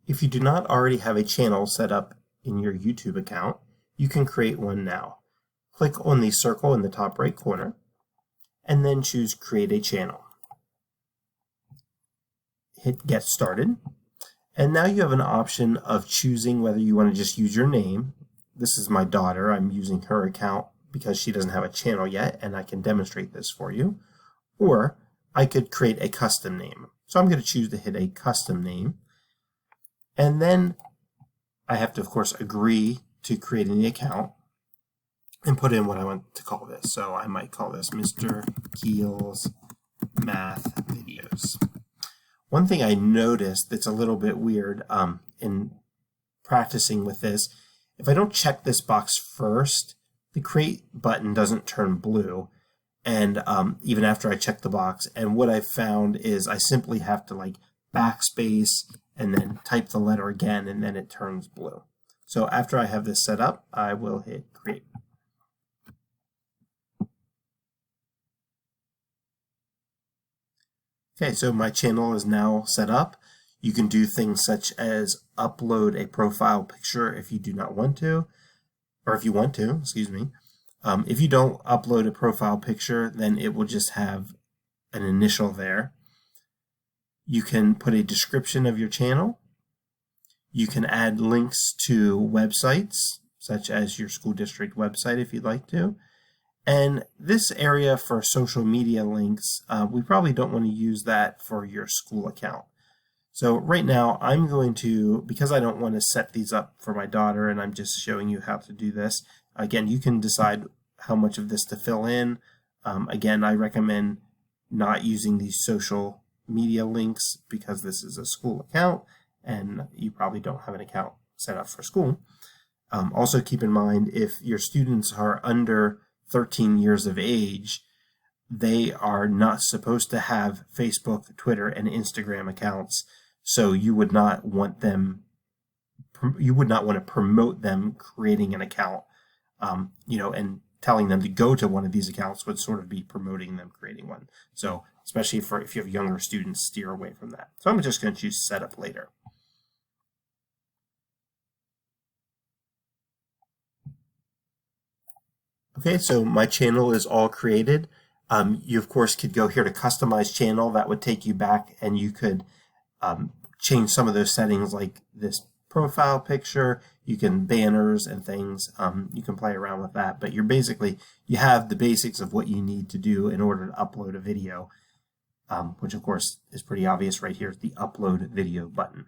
If you do not already have a channel set up in your YouTube account, you can create one now. Click on the circle in the top right corner and then choose Create a Channel. Hit Get Started, and now you have an option of choosing whether you want to just use your name. This is my daughter. I'm using her account because she doesn't have a channel yet, and I can demonstrate this for you. Or I could create a custom name. So I'm going to choose to hit a custom name. And then I have to, of course, agree to creating the account and put in what I want to call this. So I might call this Mr. Keel's Math Videos. One thing I noticed that's a little bit weird in practicing with this, if I don't check this box first, the create button doesn't turn blue, and even after I check the box. And what I've found is I simply have to backspace and then type the letter again, and then it turns blue. So after I have this set up, I will hit create. Okay, so my channel is now set up. You can do things such as upload a profile picture if you do not want to, or if you want to, excuse me. If you don't upload a profile picture, then it will just have an initial there. You can put a description of your channel. You can add links to websites, such as your school district website if you'd like to. And this area for social media links, we probably don't want to use that for your school account. So right now I'm going to, because I don't want to set these up for my daughter and I'm just showing you how to do this. Again, you can decide how much of this to fill in. Again, I recommend not using these social media links because this is a school account and you probably don't have an account set up for school. Also keep in mind, if your students are under 13 years of age, they are not supposed to have Facebook, Twitter, and Instagram accounts, so you would not want to promote them creating an account, and telling them to go to one of these accounts would sort of be promoting them creating one. So especially if you have younger students, steer away from that. So I'm just going to choose Setup Later. Okay, so my channel is all created. You of course could go here to Customize Channel. That would take you back and you could change some of those settings, like this profile picture. You can banners and things. You can play around with that, but you have the basics of what you need to do in order to upload a video, which of course is pretty obvious right here, the Upload Video button.